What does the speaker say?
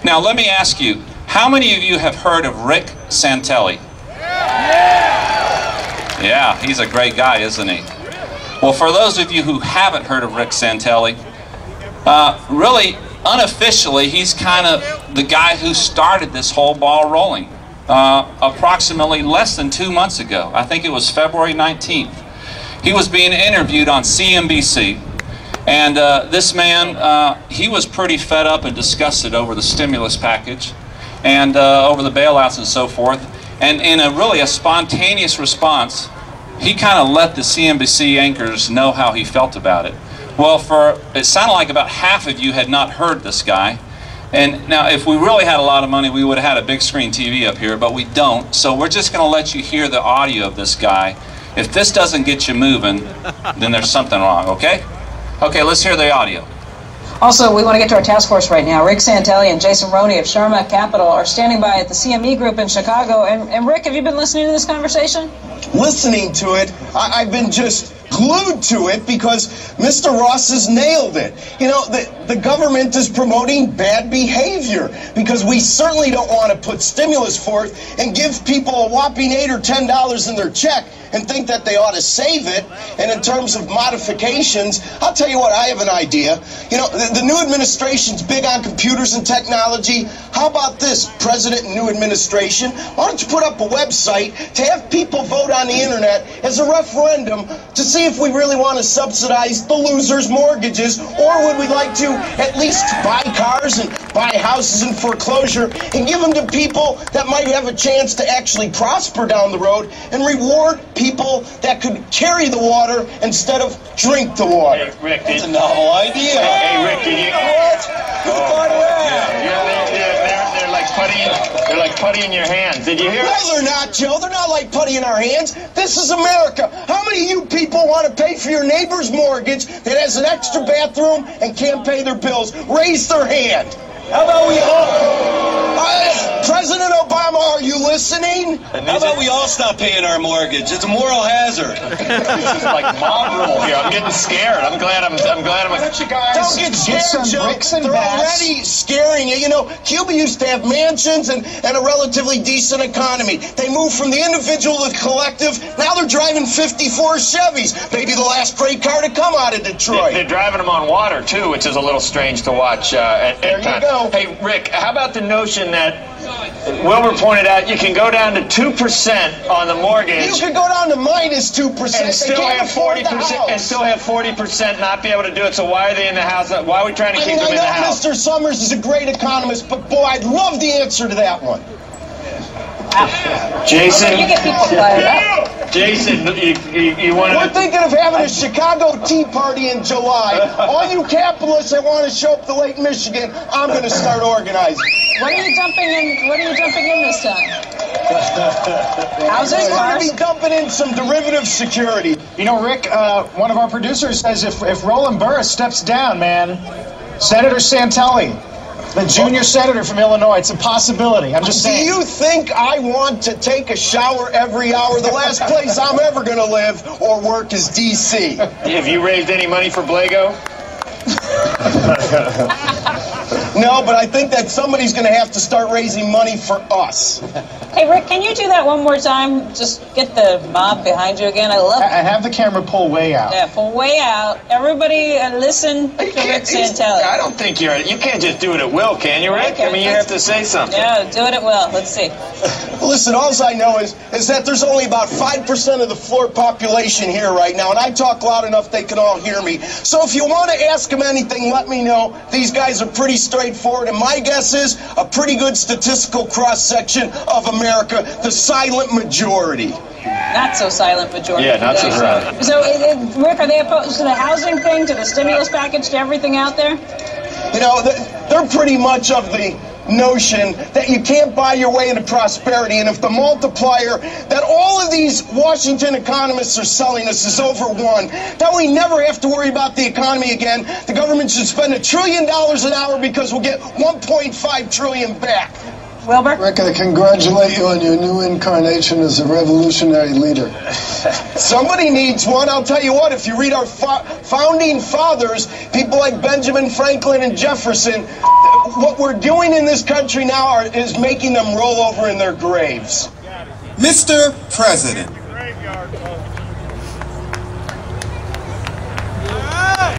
Now, let me ask you, how many of you have heard of Rick Santelli? Yeah, he's a great guy, isn't he? Well, for those of you who haven't heard of Rick Santelli, really, unofficially, he's kind of the guy who started this whole ball rolling. Approximately less than 2 months ago, I think it was February 19th, he was being interviewed on CNBC, and this man, he was pretty fed up and disgusted over the stimulus package and over the bailouts and so forth, and in really a spontaneous response, he kind of let the CNBC anchors know how he felt about it. Well, it sounded like about half of you had not heard this guy. And now, if we really had a lot of money, we would have had a big screen TV up here, but we don't. So we're just going to let you hear the audio of this guy. If this doesn't get you moving, then there's something wrong, okay? Okay, let's hear the audio. Also, we want to get to our task force right now. Rick Santelli and Jason Roney of Sharma Capital are standing by at the CME Group in Chicago. And Rick, have you been listening to this conversation? Listening to it, I've been just glued to it because Mr. Ross has nailed it. You know, the government is promoting bad behavior because we certainly don't want to put stimulus forth and give people a whopping $8 or $10 in their check and think that they ought to save it. And in terms of modifications, I'll tell you what, I have an idea. You know, the new administration's big on computers and technology. How about this, President and new administration? Why don't you put up a website to have people vote on the internet as a referendum to see if we really want to subsidize the losers' mortgages, or would we like to at least buy cars and buy houses in foreclosure and give them to people that might have a chance to actually prosper down the road and reward people that could carry the water instead of drink the water? Hey, Rick, that's a novel idea. Hey, Rick, did you... What? Who thought of that? They're like putty in your hands. Did you hear? No, they're not, Joe. They're not like putty in our hands. This is America. How many of you people want to pay for your neighbor's mortgage that has an extra bathroom and can't pay their bills? Raise their hand. How about we all... President Obama, are you listening? How about we all stop paying our mortgage? It's a moral hazard. This is like mob rule here. I'm getting scared. I'm glad I'm. Why don't you guys don't get scared, Joe? They're already scaring you. You know, Cuba used to have mansions and a relatively decent economy. They moved from the individual to the collective. Now they're driving 54 Chevys. Maybe the last freight car to come out of Detroit. They're driving them on water, too, which is a little strange to watch at there times. You go. Hey, Rick, how about the notion that Wilbur pointed out you can go down to 2% on the mortgage. You could go down to minus 2% and still have 40% and still have 40% not be able to do it. So why are they in the house? Why are we trying to keep them in the house? Mr. Summers is a great economist, but boy, I'd love the answer to that one. Jason, you get people fired up. Jason, you want to... We're thinking of having a Chicago Tea Party in July. All you capitalists that want to show up to Lake Michigan, I'm going to start organizing. What are you jumping in? What are you jumping in this time? Houses, We're cars? going to be dumping in some derivative security. You know, Rick, one of our producers says if Roland Burris steps down, man, Senator Santelli, the junior senator from Illinois, it's a possibility. I'm just saying. Do you think I want to take a shower every hour? The last place I'm ever going to live or work is D.C. Have you raised any money for Blago? No, but I think that somebody's going to have to start raising money for us. Hey, Rick, can you do that one more time? Just get the mob behind you again. I love it. I have the camera pull way out. Yeah, pull way out. Everybody listen to Rick Santelli. I don't think you can't just do it at will, can you, Rick? I mean, you have to say something. Yeah, do it at will. Let's see. Listen, all I know is that there's only about 5% of the floor population here right now, and I talk loud enough they can all hear me. So if you want to ask them anything, let me know. These guys are pretty straightforward, and my guess is a pretty good statistical cross-section of America, the silent majority. Not so silent majority. Yeah, not so silent. So, Rick, are they opposed to the housing thing, to the stimulus package, to everything out there? You know, they're pretty much of the notion that you can't buy your way into prosperity, and if the multiplier that all of these Washington economists are selling us is over 1, then we never have to worry about the economy again. The government should spend $1 trillion an hour because we'll get $1.5 trillion back. Wilbur? Rick, I congratulate you on your new incarnation as a revolutionary leader. Somebody needs one. I'll tell you what, if you read our founding fathers, people like Benjamin Franklin and Jefferson, what we're doing in this country now is making them roll over in their graves. Mr. President,